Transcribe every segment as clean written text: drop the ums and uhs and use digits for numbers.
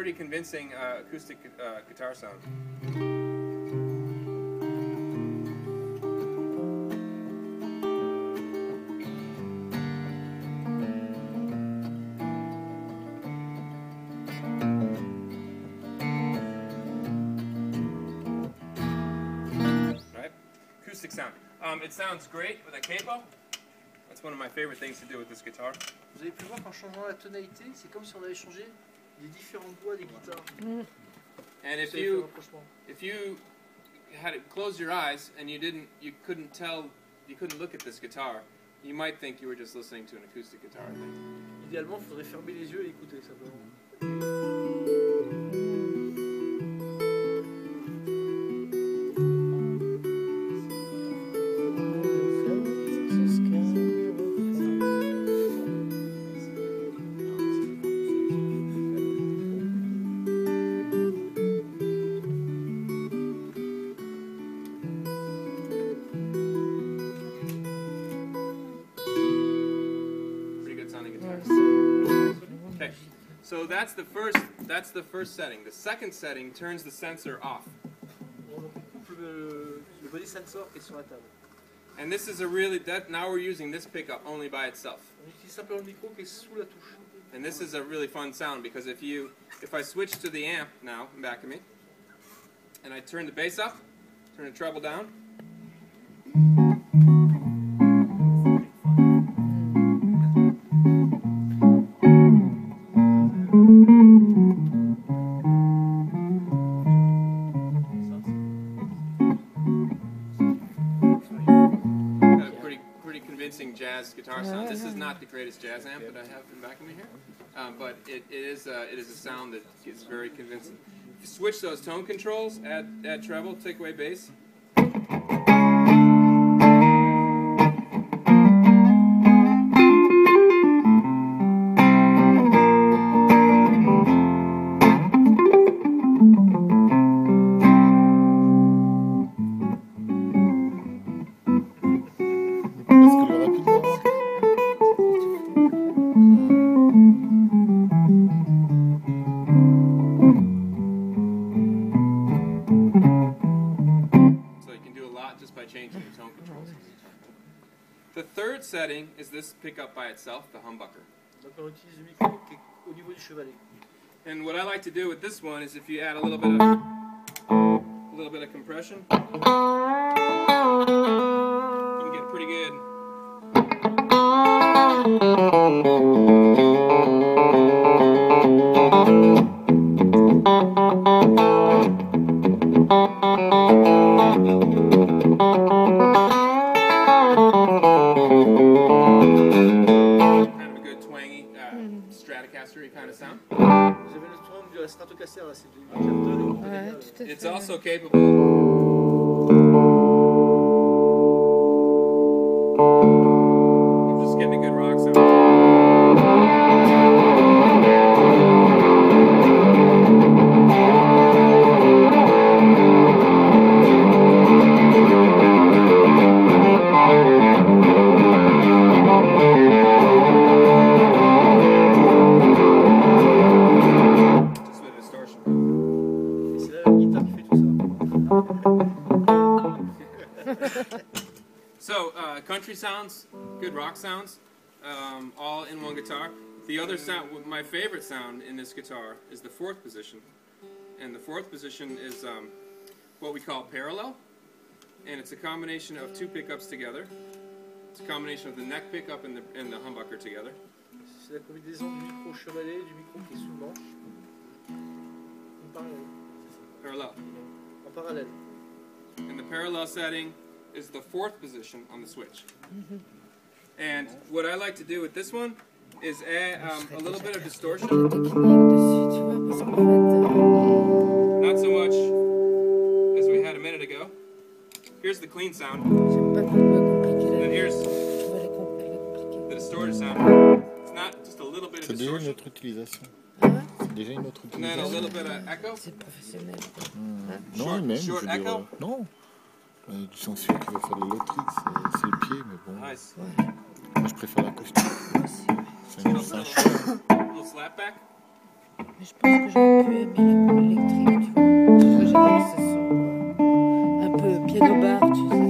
pretty convincing acoustic guitar sound. Right? Acoustic sound. It sounds great with a capo. That's one of my favorite things to do with this guitar. Vous avez pu voir qu'en changeant la tonalité, c'est comme si on avait changé les différentes voix des guitares. And if you had it close your eyes and you couldn't look at this guitar, you might think you were just listening to an acoustic guitar, I think. Idéalement, il faudrait fermer les yeux et écouter simplement. Okay, so that's the first setting. The second setting turns the sensor off. Le body sensor est sur la table. And this is now we're using this pickup only by itself. On utilise simplement le micro qui est sous la touche. And this is a really fun sound because if I switch to the amp now, back of me, and I turn the bass up, turn the treble down. Convincing jazz guitar sound. This is not the greatest jazz amp that I have in back of me here, but it is a sound that is very convincing. If you switch those tone controls, add treble, take away bass. Changing the tone controls. The third setting is this pickup by itself, the humbucker. Donc on utilise le micro qui est au niveau du chevalet. And what I like to do with this one is if you add a little bit of compression, you can get pretty good. Kind of a good twangy Stratocaster kind of sound. Vous avez le son de la Stratocaster là, c'est du Clapton. It's also capable. Just getting a good rock sound. So, country sounds, good rock sounds, all in one guitar. The other sound, my favorite sound in this guitar is the fourth position. And the fourth position is what we call parallel. And it's a combination of two pickups together. It's a combination of the neck pickup and the humbucker together. C'est la combinaison du micro chevalet et du micro qui est sous le manche. En parallèle. Parallel. En parallèle. And the parallel setting is the fourth position on the switch. And what I like to do with this one is add a little bit of distortion. Not so much as we had a minute ago. Here's the clean sound. And here's the distorted sound. It's not just a little bit of distortion. Notre utilisation. Déjà une autre utilisation. And then a little bit of echo. Non, même, short je veux dire, echo. non. J'en suis qui va faire de l'autrique, c'est le pied, mais bon. Nice. Moi, je préfère l'acoustique. C'est un choix. A little slap back. Mais je pense que j'aurais pu aimer l'électrique, tu vois. Parce que j'adore ce son, quoi. Un peu piano bar, tu sais.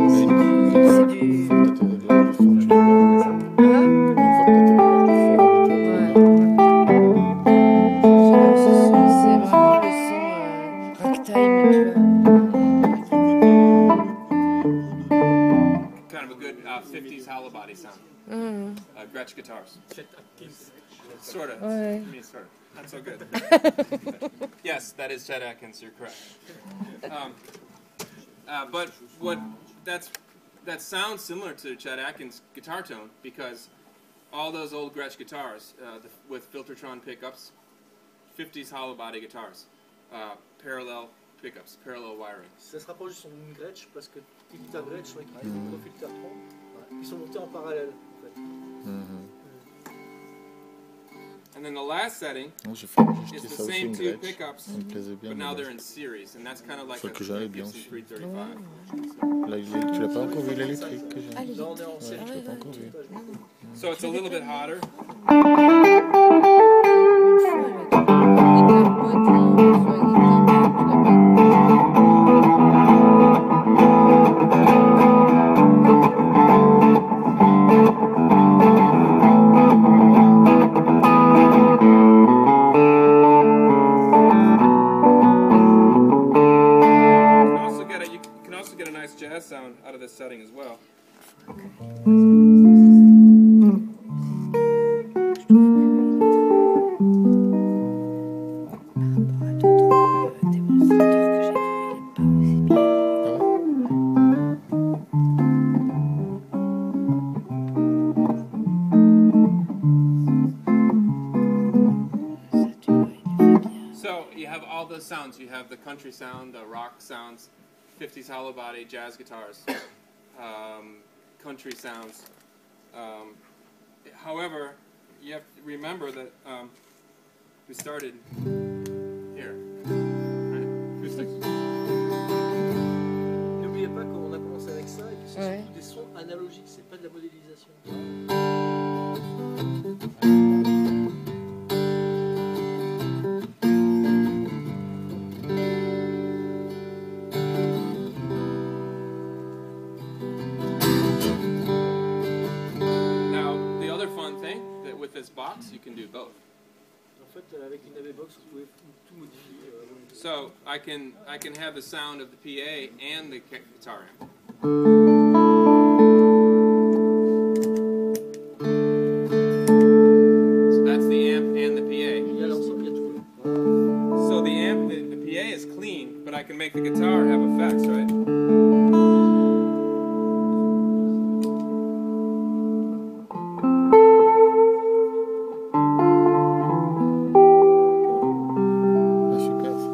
C'est du... Une fois que t'as tes réglages de son, tu te mets. Hein? Une fois que t'as tes réglages de son, tu te Ouais, mets. ouais. J'adore ce son, c'est vraiment le son ragtime, tu vois. Kind of a good 50s hollow body sound. Gretsch guitars. Sort of. Ouais. I mean, sort of. Not so good. Yes, that is Chet Atkins. You're correct. But that sounds similar to Chet Atkins' guitar tone because all those old Gretsch guitars with Filtertron pickups, 50s hollow body guitars, parallel pickups, parallel wiring. Ça se rapproche de son Gretsch parce que les guitares Gretsch sont équipées de microfiltertron. Ils sont montés en parallèle en fait. And then the last setting Non, j'ai is jeté the ça aussi, same une two Gretsch. pickups, Ça me plaisait bien. but mais now bon. they're in series, and that's kind of like Celle a que j'avais bien Gibson aussi. 335. Là, tu l'as pas encore vu l'électrique que j'ai? Allez, Là on est en Ouais, série. tu l'as pas encore vu. So it's a little bit hotter. une fois, elle m'a dit, guitare body, soit guitare, tu l'as You can also get a nice jazz sound out of this setting as well. So you have all those sounds. You have the country sound, the rock sounds, 50s hollow body, jazz guitars, country sounds. However, you have to remember that we started here. Right? Acoustics. N'oubliez pas qu'on a commencé avec ça et que c'est Ouais. surtout des sons analogiques, c'est pas de la modélisation. Now, the other fun thing that with this box, you can do both. En fait, avec une AV box, vous pouvez tout modifier. So I can have the sound of the PA and the guitar amp. So that's the amp and the PA. Il y a l'ensemble, il y a tout. So the PA is clean, but I can make the guitar have effects, right? Ah, super ça.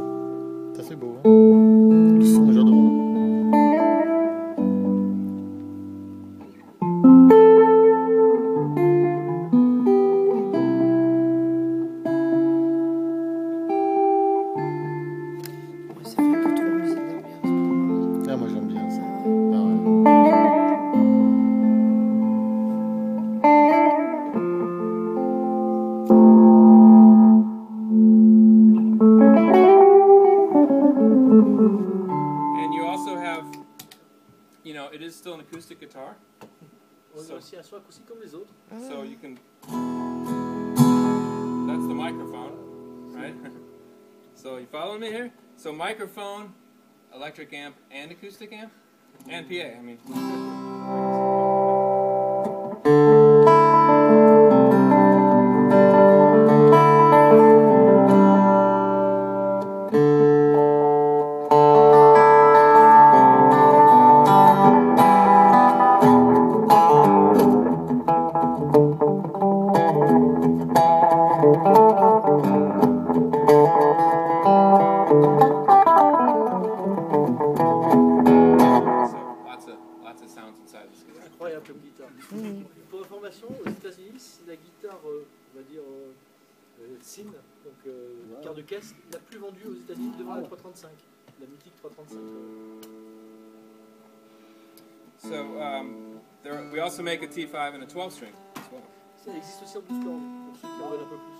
Ça c'est beau. Hein, le son, j'adore. Hein. Ça fait un peu trop musique d'ambiance pour moi. Ah, moi j'aime bien ça. Ah Ah, ouais. ouais. And you also have, you know, it is still an acoustic guitar, On a aussi un son acoustique comme les autres. so you can. That's the microphone, right? So you following me here? So microphone, electric amp, and acoustic amp, and PA. I mean. So lots of sounds inside this guitar. Incroyable comme guitare. Pour information, aux États-Unis, c'est la guitare, on va dire, SIN, donc guitare de caisse, la plus vendue aux États-Unis devant la 335, la mythique 335. So we also make a T5 and a 12 string as well. Ça existe aussi en 12 cordes, pour ceux qui en veulent un peu plus.